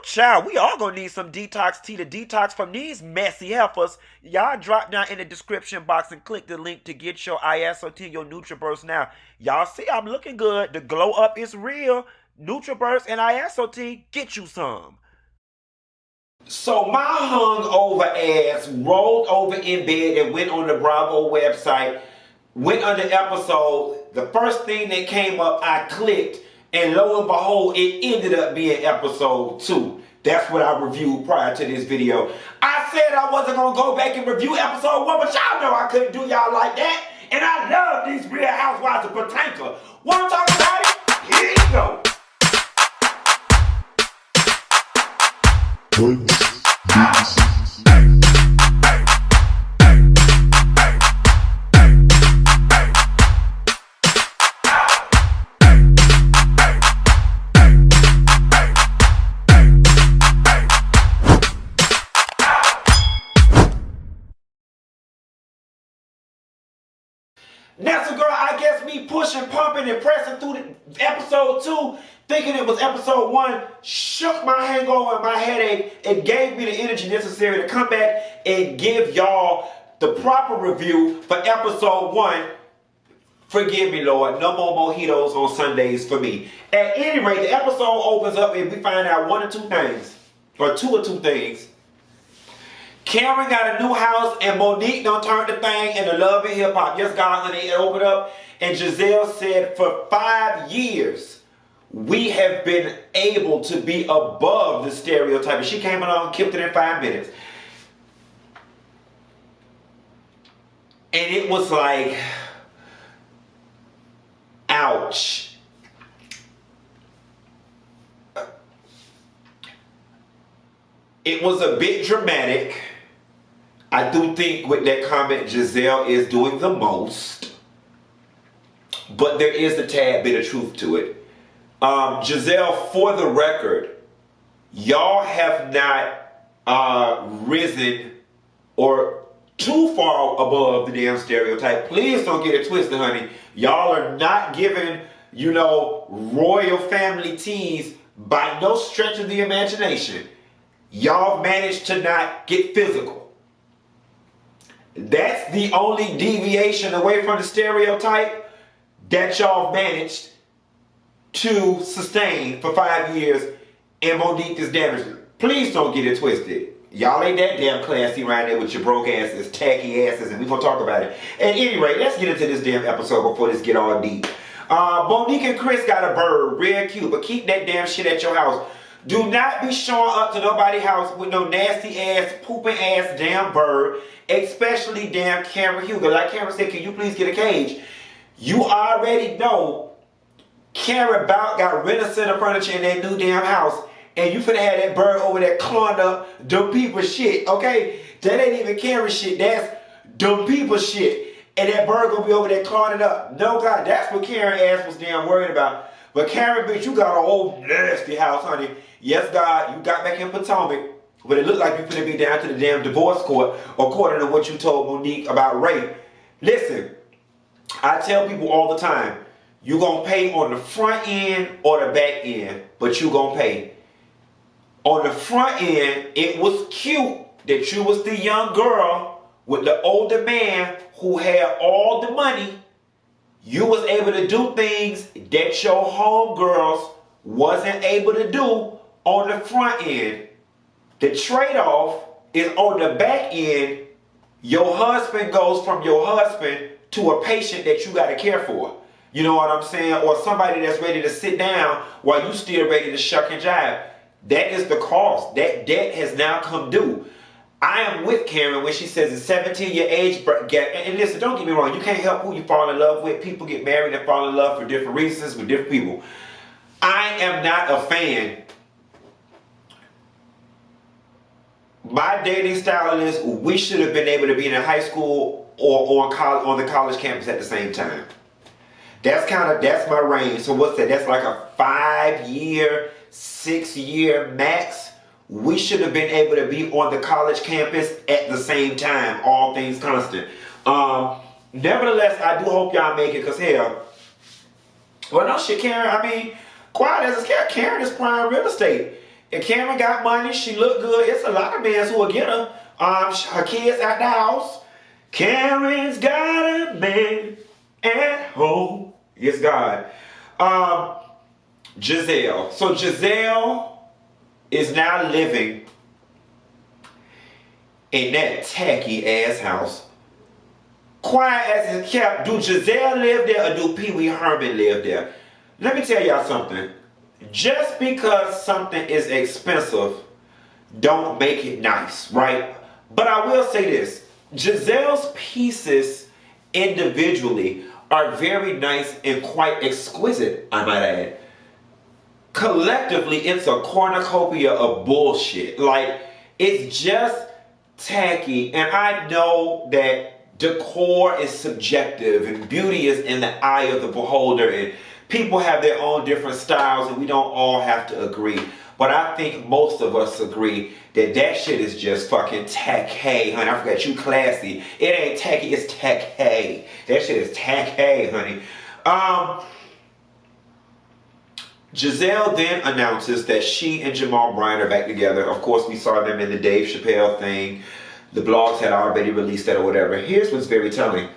child, we all gonna need some detox tea to detox from these messy heifers. Y'all drop down in the description box and click the link to get your ISOT, your NutriBurst now. Y'all see I'm looking good. The glow up is real. NutriBurst and ISOT, get you some. So my hungover ass rolled over in bed and went on the Bravo website, went under episode. The first thing that came up, I clicked, and lo and behold, it ended up being episode 2. That's what I reviewed prior to this video. I said I wasn't going to go back and review episode 1, but y'all know I couldn't do y'all like that. And I love these Real Housewives of Potomac. Want to talk about it? Here you go. Now, so girl, I guess me pushing, pumping, and pressing through the episode 2, thinking it was episode 1, shook my hangover and my headache and gave me the energy necessary to come back and give y'all the proper review for episode 1. Forgive me, Lord, no more mojitos on Sundays for me. At any rate, the episode opens up and we find out one or two things, or two things. Karen got a new house and Monique done turned the thing into Love and Hip Hop. Yes, God, honey, it opened up. And Gizelle said for 5 years, we have been able to be above the stereotype. And she came along and killed it in 5 minutes. And it was like, ouch. It was a bit dramatic. I do think with that comment, Gizelle is doing the most. But there is a tad bit of truth to it. Gizelle, for the record, y'all have not risen or too far above the damn stereotype. Please don't get it twisted, honey. Y'all are not giving, royal family teas by no stretch of the imagination. Y'all managed to not get physical. That's the only deviation away from the stereotype that y'all managed to sustain for 5 years, and Monique is damaged. Please don't get it twisted. Y'all ain't that damn classy right there with your broke asses, tacky asses, and we gonna talk about it. At any rate, let's get into this damn episode before this get all deep. Monique and Chris got a bird, real cute, but keep that damn shit at your house. Do not be showing up to nobody's house with no nasty ass, pooping ass damn bird, especially damn Karen Huger. Like Karen said, can you please get a cage? You already know Karen about got Renaissance furniture in that new damn house, and you finna have that bird over there clawing up dumb people shit, okay? That ain't even Karen shit, that's dumb people shit. And that bird gonna be over there clawing it up. No, God, that's what Karen ass was damn worried about. But Karen, bitch, you got a whole nasty house, honey. Yes, God, you got back in Potomac, but it looked like you finna be down to the damn divorce court, according to what you told Monique about rape. Listen, I tell people all the time, you gonna pay on the front end or the back end, but you gonna pay. On the front end, it was cute that you was the young girl with the older man who had all the money. You was able to do things that your homegirls wasn't able to do on the front end. The trade-off is on the back end. Your husband goes from your husband to a patient that you got to care for. You know what I'm saying? Or somebody that's ready to sit down while you still ready to shuck and jive. That is the cost. That debt has now come due. I am with Karen when she says it's 17-year age gap. And listen, don't get me wrong. You can't help who you fall in love with. People get married and fall in love for different reasons with different people. I am not a fan. My dating style is we should have been able to be in a high school or on the college campus at the same time. That's my range. So what's that? That's like a 5-year, 6-year max. We should have been able to be on the college campus at the same time, all things constant. Nevertheless, I do hope y'all make it, because hell, well, no shit, Karen, I mean, quiet as a cat, Karen is prime real estate. And Cameron got money. She looked good. It's a lot of men who will get her. Her kids at the house. Cameron's got a man at home. Yes, God. Gizelle. So Gizelle is now living in that tacky ass house. Quiet as it's kept. Do Gizelle live there or do Pee Wee Herman live there? Let me tell y'all something. Just because something is expensive don't make it nice, right? But I will say this. Gizelle's pieces individually are very nice and quite exquisite, I might add. Collectively, it's a cornucopia of bullshit. Like, it's just tacky. And I know that decor is subjective and beauty is in the eye of the beholder. And people have their own different styles and we don't all have to agree. But I think most of us agree that that shit is just fucking tacky, honey. I forgot you classy. It ain't tacky, it's tacky. That shit is tacky, honey. Gizelle then announces that she and Jamal Bryant are back together. Of course, we saw them in the Dave Chappelle thing. The blogs had already released that or whatever. Here's what's very telling.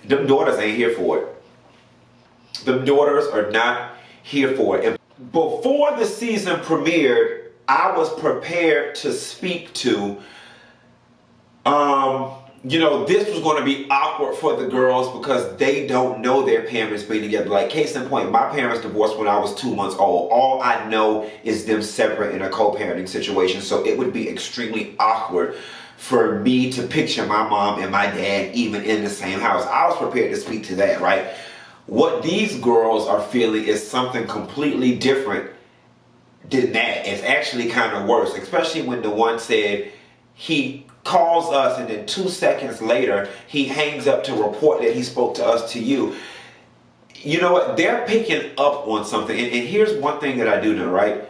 Them daughters ain't here for it. Them daughters are not here for it. And before the season premiered, I was prepared to speak to, you know, this was going to be awkward for the girls because they don't know their parents being together. Like, case in point, my parents divorced when I was 2 months old. All I know is them separate in a co-parenting situation. So it would be extremely awkward for me to picture my mom and my dad even in the same house. I was prepared to speak to that, right? What these girls are feeling is something completely different than that. It's actually kind of worse, especially when the one said he calls us and then 2 seconds later he hangs up to report that he spoke to us to you. You know what? They're picking up on something. And here's one thing that I do know, right?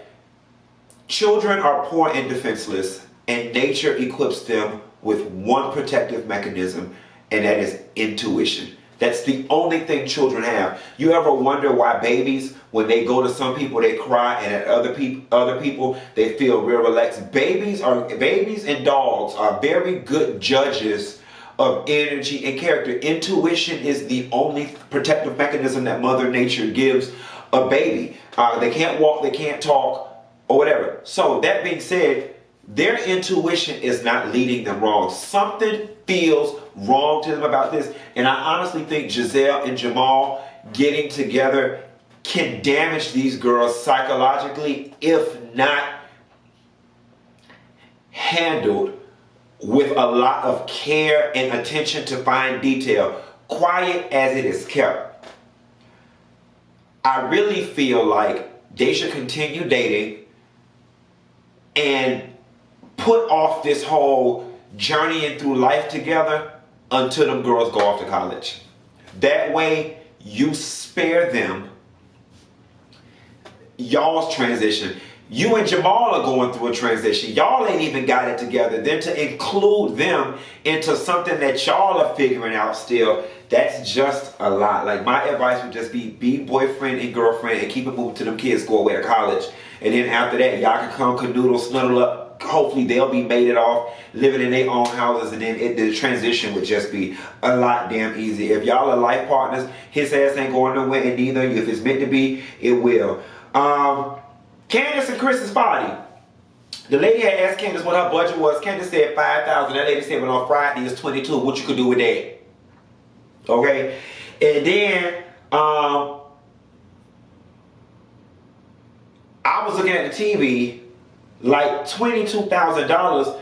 Children are poor and defenseless, and nature equips them with one protective mechanism, and that is intuition. That's the only thing children have. You ever wonder why babies, when they go to some people, they cry, and at other people, they feel real relaxed? Babies and dogs are very good judges of energy and character. Intuition is the only protective mechanism that Mother Nature gives a baby. They can't walk, they can't talk, or whatever. So that being said, their intuition is not leading them wrong. Something feels wrong to them about this. And I honestly think Gizelle and Jamal getting together can damage these girls psychologically if not handled with a lot of care and attention to fine detail, quiet as it is kept. I really feel like they should continue dating and put off this whole journeying through life together until them girls go off to college. That way you spare them y'all's transition. You and Jamal are going through a transition. Y'all ain't even got it together. Then to include them into something that y'all are figuring out still, that's just a lot. Like, my advice would just be boyfriend and girlfriend and keep it moving till them kids go away to college. And then after that, y'all can come canoodle, snuggle up. Hopefully they'll be mated off, living in their own houses, and then the transition would just be a lot damn easy. If y'all are life partners, his ass ain't going nowhere, and neither. If it's meant to be, it will. Candiace and Chris's party. The lady had asked Candiace what her budget was. Candiace said $5,000. That lady said, well, on Friday it's $22. What you could do with that? Okay. And then I was looking at the TV, like $22,000.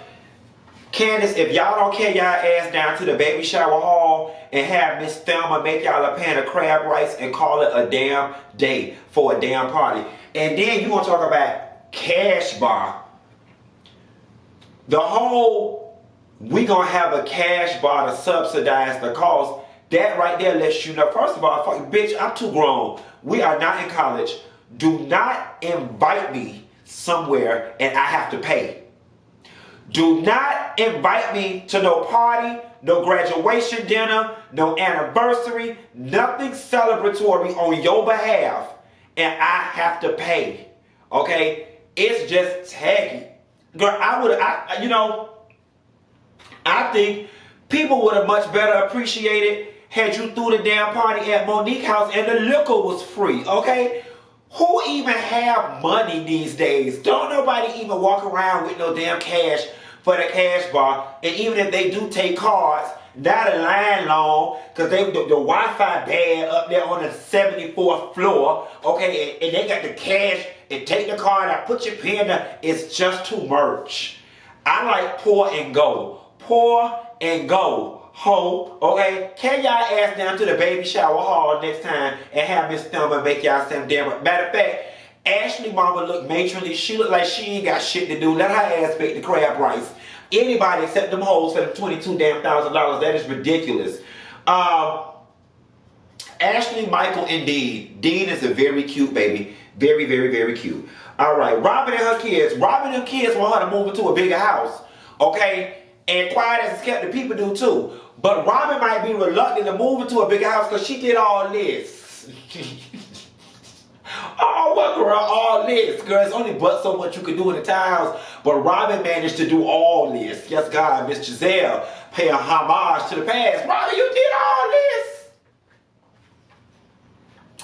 Candiace, if y'all don't carry y'all ass down to the baby shower hall and have Miss Thelma make y'all a pan of crab rice and call it a damn day for a damn party. And then you gonna talk about cash bar. The whole, we gonna have a cash bar to subsidize the cost. That right there lets you know, first of all, fuck, bitch, I'm too grown. We are not in college. Do not invite me somewhere and I have to pay. Do not invite me to no party, no graduation dinner, no anniversary, nothing celebratory on your behalf, and I have to pay. Okay? It's just tacky. Girl, I think people would have much better appreciated had you threw the damn party at Monique's house and the liquor was free, okay? Who even have money these days? Don't nobody even walk around with no damn cash for the cash bar. And even if they do take cards, not a line long, because the Wi-Fi bad up there on the 74th floor, okay, and they got the cash, and take the card out, put your pen down. It's just too much. I like pour and go. Pour and go. Ho, okay? Can y'all ass down to the baby shower hall next time and have Miss Thelma make y'all some damn. Matter of fact, Ashley mama look matronly. She look like she ain't got shit to do. Let her ass bake the crab rice. Anybody except them hoes for them $22,000. That is ridiculous. Ashley, Michael, and Dean. Dean is a very cute baby. Very, very, very cute. All right, Robin and her kids. Robin and her kids want her to move into a bigger house. Okay? And quiet as it's kept, the people do too. But Robin might be reluctant to move into a bigger house because she did all this. Oh, well, girl, all this. Girl, it's only but so much you can do in the townhouse. But Robin managed to do all this. Yes, God, Miss Gizelle paying homage to the past. Robin, you did all this.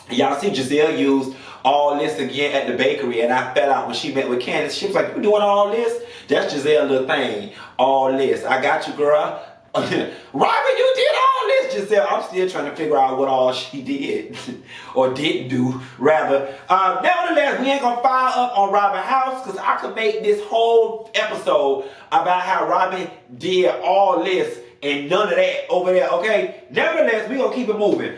Y'all see Gizelle used all this again at the bakery, and I fell out when she met with Candiace. She was like, you doing all this? That's Gizelle's little thing. All this. I got you, girl. Robin, you did all this, Gizelle. I'm still trying to figure out what all she did. Or didn't do, rather. Nevertheless, we ain't gonna fire up on Robin's house, because I could make this whole episode about how Robin did all this and none of that over there, okay? Nevertheless, we gonna keep it moving.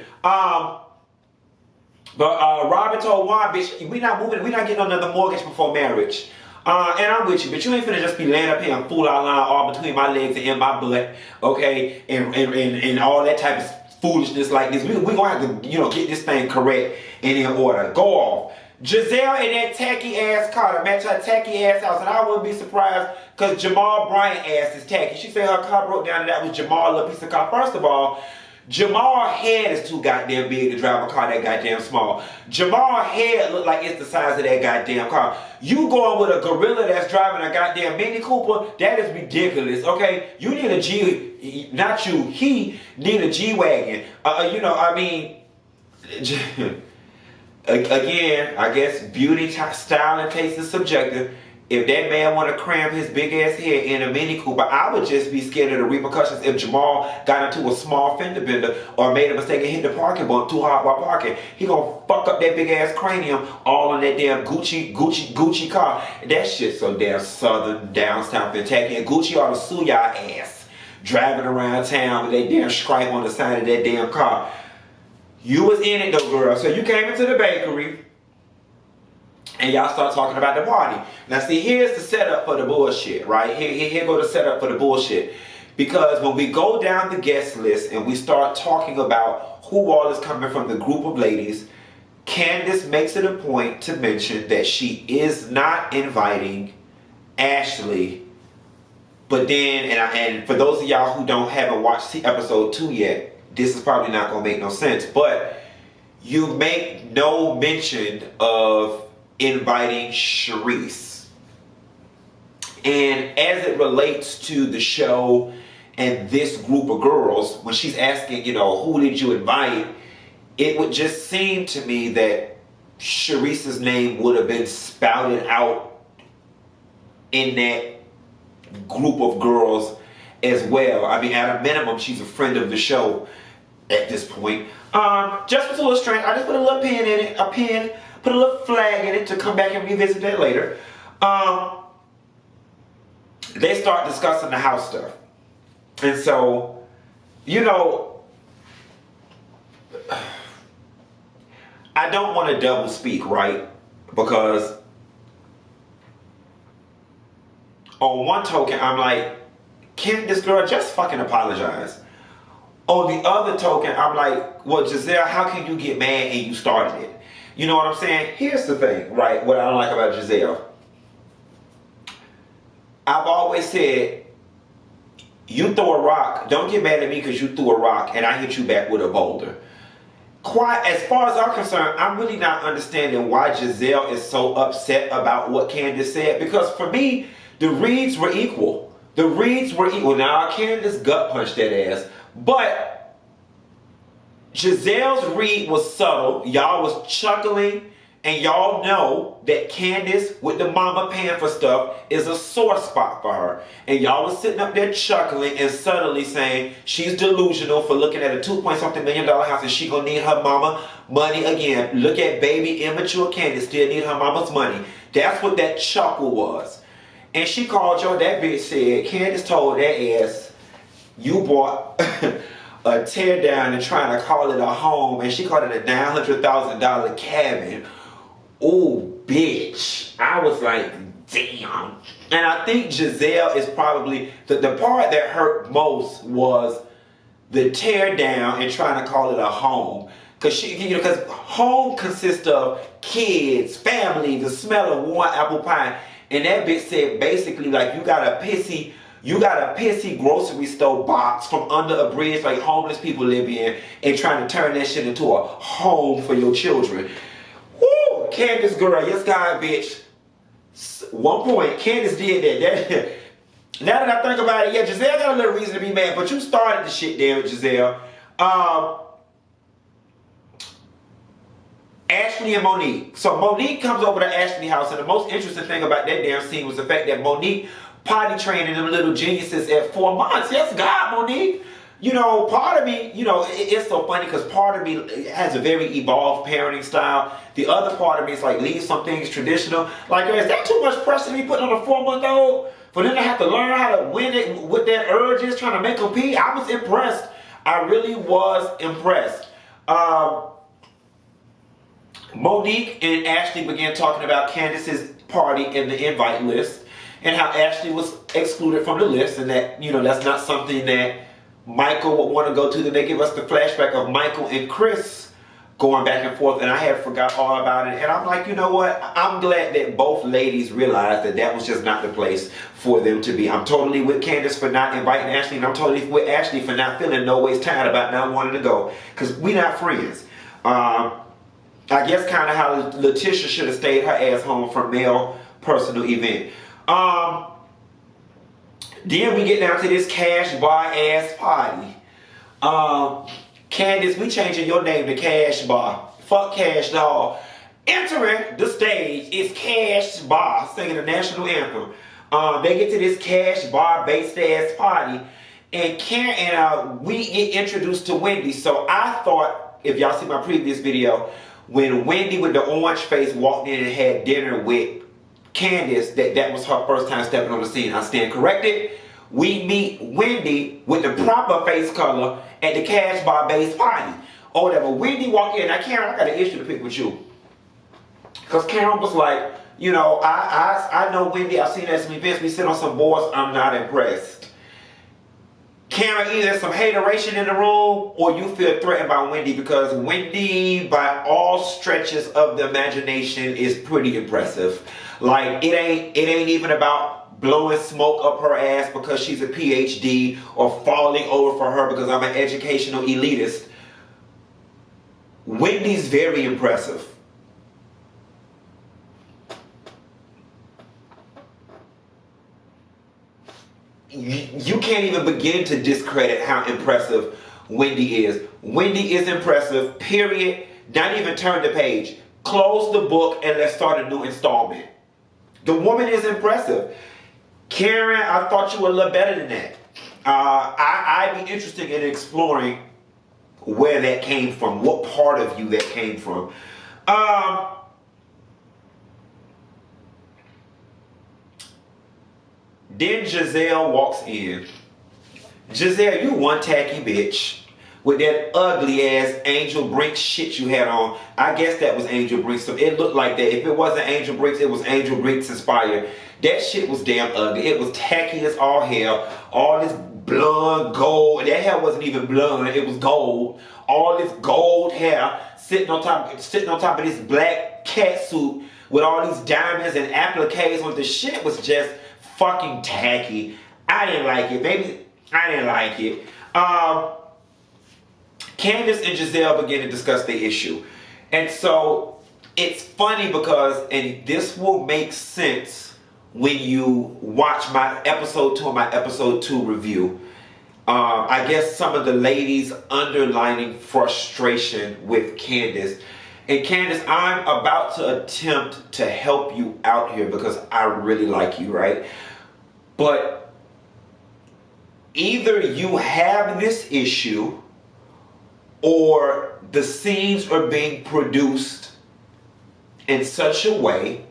But Robin told Juan, bitch, we not moving, we not getting another mortgage before marriage. And I'm with you, but you ain't finna just be laying up here and fool out line all between my legs and in my butt, okay? And all that type of foolishness like this. We gonna have to, get this thing correct and in order. Go off. Gizelle in that tacky ass car to match her tacky ass house, and I wouldn't be surprised because Jamal Bryant ass is tacky. She said her car broke down and that was Jamal little piece of car. First of all, Jamal's head is too goddamn big to drive a car that goddamn small. Jamal's head look like it's the size of that goddamn car. You going with a gorilla that's driving a goddamn Mini Cooper, that is ridiculous, okay? You need a G, not you, he need a G-Wagon. Again, I guess beauty, style, and taste is subjective. If that man want to cram his big ass head in a Mini Cooper, I would just be scared of the repercussions if Jamal got into a small fender bender or made a mistake and hit the parking bump too hard while parking. He gonna fuck up that big ass cranium all on that damn Gucci car. That shit so damn southern, down south and tacky. And Gucci ought to sue y'all ass driving around town with that damn stripe on the side of that damn car. You was in it though, girl. So you came into the bakery and y'all start talking about the party. Now see, here's the setup for the bullshit, right? Here go the setup for the bullshit. Because when we go down the guest list and we start talking about who all is coming from the group of ladies, Candiace makes it a point to mention that she is not inviting Ashley. But then, and for those of y'all who haven't watched episode 2 yet, this is probably not gonna make no sense. But you make no mention of inviting Sharice. And as it relates to the show and this group of girls, when she's asking, who did you invite, it would just seem to me that Sharice's name would have been spouted out in that group of girls as well. I mean, at a minimum, she's a friend of the show at this point. Just with a little strength, I just put a little pin in it, put a little flag in it to come back and revisit that later. They start discussing the house stuff. And so, I don't want to double speak, right? Because on one token, I'm like, can't this girl just fucking apologize? On the other token, I'm like, well, Gizelle, how can you get mad and you started it? You know what I'm saying? Here's the thing, right? What I don't like about Gizelle. I've always said, you throw a rock, don't get mad at me because you threw a rock and I hit you back with a boulder. quite as far as I'm concerned, I'm really not understanding why Gizelle is so upset about what Candiace said. Because for me, the reads were equal. The reads were equal. Now, Candiace gut punched that ass. But Gizelle's read was subtle. Y'all was chuckling. And y'all know that Candiace, with the mama paying for stuff, is a sore spot for her. And y'all was sitting up there chuckling and subtly saying she's delusional for looking at a $2-something million house and she gonna need her mama money again. Look at baby immature Candiace, still need her mama's money. That's what that chuckle was. And she called y'all, that bitch said, Candiace told that ass, you bought a tear down and trying to call it a home, and she called it a $900,000 cabin. Oh, bitch. I was like, damn. And I think Gizelle is probably, the part that hurt most was the tear down and trying to call it a home. Because home consists of kids, family, the smell of warm apple pie. And that bitch said basically like you got a pissy grocery store box from under a bridge like homeless people live in and trying to turn that shit into a home for your children. Woo! Candiace girl, yes God, bitch. One point, Candiace did that. Now that I think about it, yeah, Gizelle got a little reason to be mad, but you started the shit there with Gizelle. Ashley and Monique. So Monique comes over to Ashley's house, and the most interesting thing about that damn scene was the fact that Monique potty training them little geniuses at 4 months. Yes, God, Monique. You know, part of me, you know, it's so funny because part of me has a very evolved parenting style. The other part of me is like, leave some things traditional. Like, is that too much pressure to be putting on a 4-month-old? For them to have to learn how to win it with their urges, trying to make them pee? I was impressed. I really was impressed. Monique and Ashley began talking about Candiace's party in the invite list and how Ashley was excluded from the list, and that, you know, that's not something that Michael would want to go to. Then they give us the flashback of Michael and Chris going back and forth, and I had forgot all about it. And I'm like, you know what? I'm glad that both ladies realized that that was just not the place for them to be. I'm totally with Candiace for not inviting Ashley, and I'm totally with Ashley for not feeling no ways tired about not wanting to go, because we not friends. I guess kind of how Letitia should have stayed her ass home from male personal event. Then we get down to this cash bar ass party. Candiace, we changing your name to Cash Bar. Fuck Cash Doll. Entering the stage is Cash Bar singing the national anthem. They get to this Cash Bar based ass party, and we get introduced to Wendy. So I thought, if y'all see my previous video, when Wendy with the orange face walked in and had dinner with Candiace, that was her first time stepping on the scene. I stand corrected. We meet Wendy with the proper face color at the Cash Bar based party. Or whatever. Wendy walked in. Now, Karen, I got an issue to pick with you. Because Karen was like, you know, I know Wendy. I've seen her at some events. We sit on some boards. I'm not impressed. Karen, either there's some hateration in the room or you feel threatened by Wendy, because Wendy, by all stretches of the imagination, is pretty impressive. Like, it ain't even about blowing smoke up her ass because she's a PhD or falling over for her because I'm an educational elitist. Wendy's very impressive. You can't even begin to discredit how impressive Wendy is. Wendy is impressive, period. Don't even turn the page. Close the book and let's start a new installment. The woman is impressive. Karen, I thought you were a little better than that. I'd be interested in exploring where that came from, what part of you that came from. Then Gizelle walks in. Gizelle, you one tacky bitch with that ugly ass Angel Brinks shit you had on. I guess that was Angel Brinks. So it looked like that. If it wasn't Angel Brinks, it was Angel Brinks inspired. That shit was damn ugly. It was tacky as all hell. All this blonde gold. That hair wasn't even blonde. It was gold. All this gold hair sitting on top of this black cat suit with all these diamonds and appliques. The shit was just fucking tacky. I didn't like it. Baby, I didn't like it. Candiace and Gizelle begin to discuss the issue. And so it's funny because, and this will make sense when you watch my episode 2 of my episode 2 review. I guess some of the ladies underlining frustration with Candiace. And Candiace, I'm about to attempt to help you out here because I really like you, right? But either you have this issue or the scenes are being produced in such a way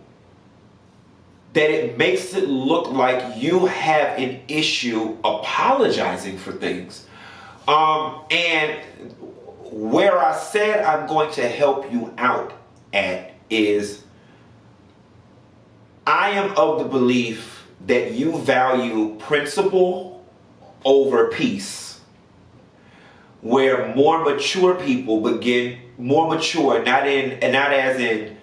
that it makes it look like you have an issue apologizing for things. And where I said I'm going to help you out at is, I am of the belief that you value principle over peace, where more mature people begin, more mature, not as in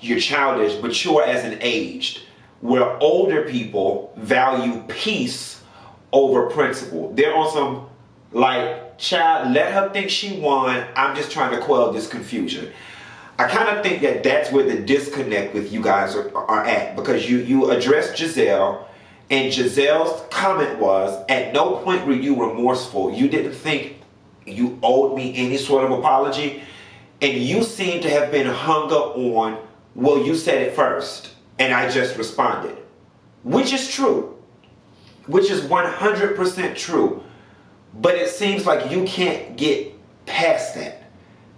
you're childish, mature as in aged, where older people value peace over principle. They're on some like, child, let her think she won, I'm just trying to quell this confusion. I kind of think that that's where the disconnect with you guys are at, because you addressed Gizelle, and Giselle's comment was, at no point were you remorseful. You didn't think you owed me any sort of apology. And you seem to have been hung up on, well, you said it first, and I just responded. Which is true. Which is 100% true. But it seems like you can't get past that.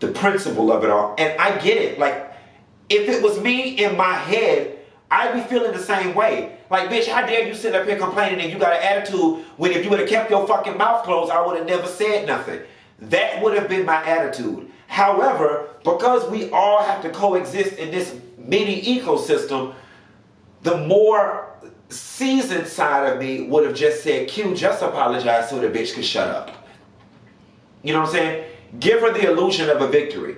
The principle of it all. And I get it. Like, if it was me in my head, I'd be feeling the same way. Like, bitch, how dare you sit up here complaining and you got an attitude when if you would have kept your fucking mouth closed, I would have never said nothing. That would have been my attitude. However, because we all have to coexist in this mini ecosystem, the more seasoned side of me would have just said, Q, just apologize so the bitch can shut up. You know what I'm saying? Give her the illusion of a victory.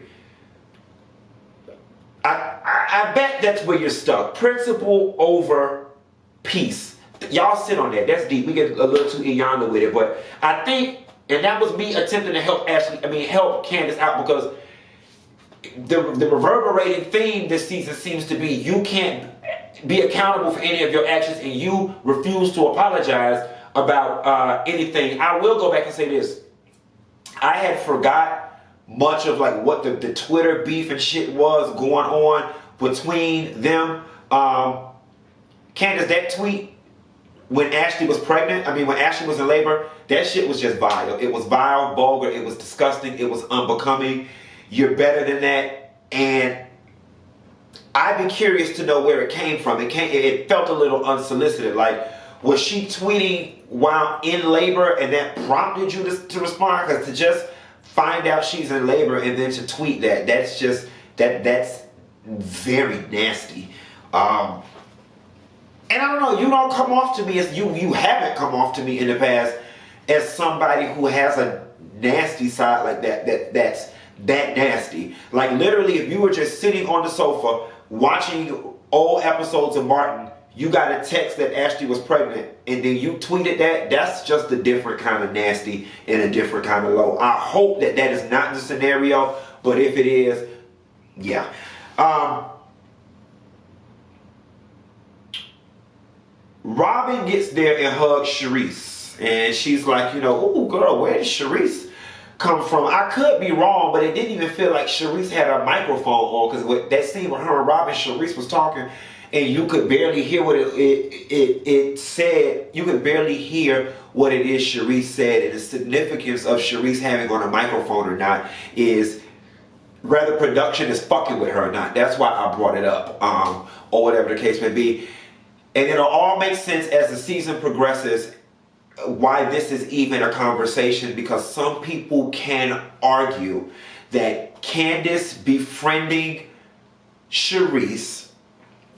I bet that's where you're stuck. Principle over peace. Y'all sit on that. That's deep. We get a little too Iyanla with it. But I think, and that was me attempting to help help Candiace out, because the reverberating theme this season seems to be you can't be accountable for any of your actions and you refuse to apologize about anything. I will go back and say this. I had forgot much of like what the Twitter beef and shit was going on between them. Candiace, that tweet when Ashley was pregnant, when Ashley was in labor, that shit was just vile. It was vile, vulgar, it was disgusting, it was unbecoming. You're better than that. And I'd be curious to know where it came from. It felt a little unsolicited. Like, was she tweeting while in labor and that prompted you to respond? Because to just find out she's in labor and then to tweet that's very nasty. And I don't know, you don't come off to me as you haven't come off to me in the past as somebody who has a nasty side like that's that nasty. Like, literally, if you were just sitting on the sofa watching old episodes of Martin, you got a text that Ashley was pregnant, and then you tweeted that's just a different kind of nasty and a different kind of low. I hope that is not the scenario, but if it is, yeah. Robin gets there and hugs Sharice, and she's like, oh girl, where did Sharice come from? I could be wrong, but it didn't even feel like Sharice had a microphone on, because that scene with her and Robin, Sharice was talking, and you could barely hear what it said. You could barely hear what it is Sharice said, and the significance of Sharice having on a microphone or not is whether production is fucking with her or not. That's why I brought it up, or whatever the case may be. And it'll all make sense as the season progresses why this is even a conversation, because some people can argue that Candiace befriending Sharice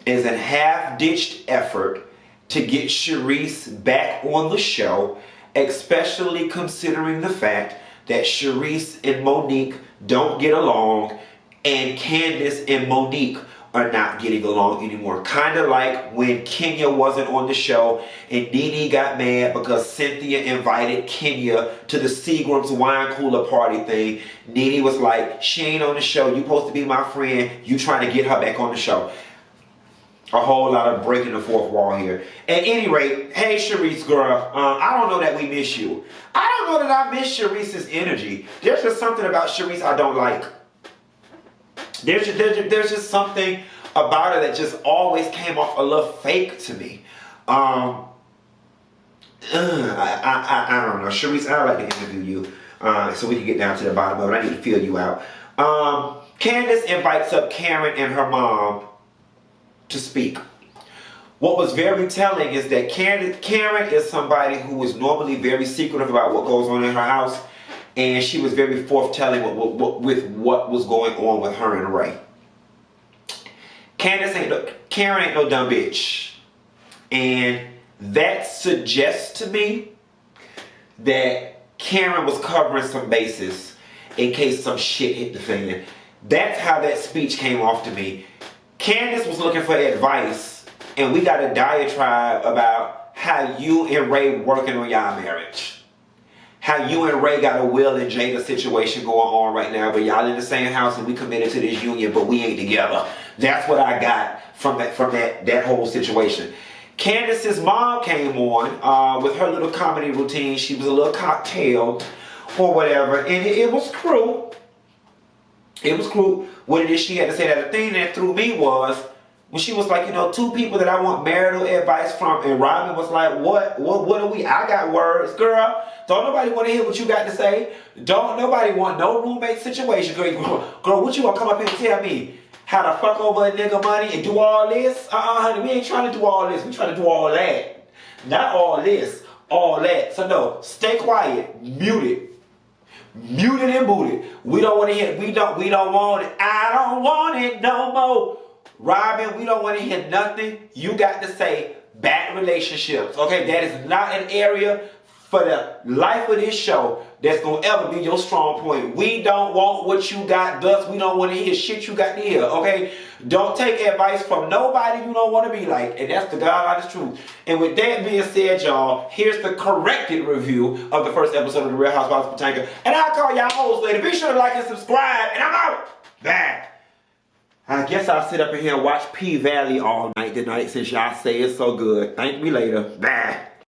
is a half-ditched effort to get Sharice back on the show, especially considering the fact that Sharice and Monique don't get along, and Candiace and Monique are not getting along anymore. Kind of like when Kenya wasn't on the show and Nene got mad because Cynthia invited Kenya to the Seagram's wine cooler party thing. Nene was like, she ain't on the show. You supposed to be my friend. You trying to get her back on the show. A whole lot of breaking the fourth wall here. At any rate, hey Sharice girl, I don't know that we miss you. I don't know that I miss Sharice's energy. There's just something about Sharice I don't like. There's just something about her that just always came off a little fake to me. I don't know. Sharice, I'd like to interview you so we can get down to the bottom of it. I need to feel you out. Candiace invites up Karen and her mom to speak. What was very telling is that Karen is somebody who is normally very secretive about what goes on in her house. And she was very forthtelling with what was going on with her and Ray. Karen ain't no dumb bitch. And that suggests to me that Karen was covering some bases in case some shit hit the fan. That's how that speech came off to me. Candiace was looking for advice, and we got a diatribe about how you and Ray working on y'all marriage. How you and Ray got a Will and Jada situation going on right now, but y'all in the same house and we committed to this union, but we ain't together. That's what I got from that whole situation. Candiace's mom came on with her little comedy routine. She was a little cocktailed or whatever, and it was cruel. It was cruel what it is she had to say. That the thing that threw me was when she was like, you know, two people that I want marital advice from, and Robin was like, what are we? I got words, girl. Don't nobody want to hear what you got to say. Don't nobody want no roommate situation. Girl, what you gonna come up here and tell me? How to fuck over a nigga money and do all this? Honey, we ain't trying to do all this. We trying to do all that. Not all this, all that. So no, stay quiet, mute it. Mute it and boot it. We don't want to hear, we don't want it. I don't want it no more. Robin, we don't want to hear nothing you got to say bad relationships. Okay, that is not an area for the life of this show that's going to ever be your strong point. We don't want what you got, thus we don't want to hear shit you got to hear, okay? Don't take advice from nobody you don't want to be like, and that's the God honest truth. And with that being said, y'all, here's the corrected review of the first episode of The Real Housewives of Potomac. And I'll call y'all host later. Be sure to like and subscribe, and I'm out. Bye. I guess I'll sit up in here and watch P-Valley all night tonight since y'all say it's so good. Thank me later. Bye.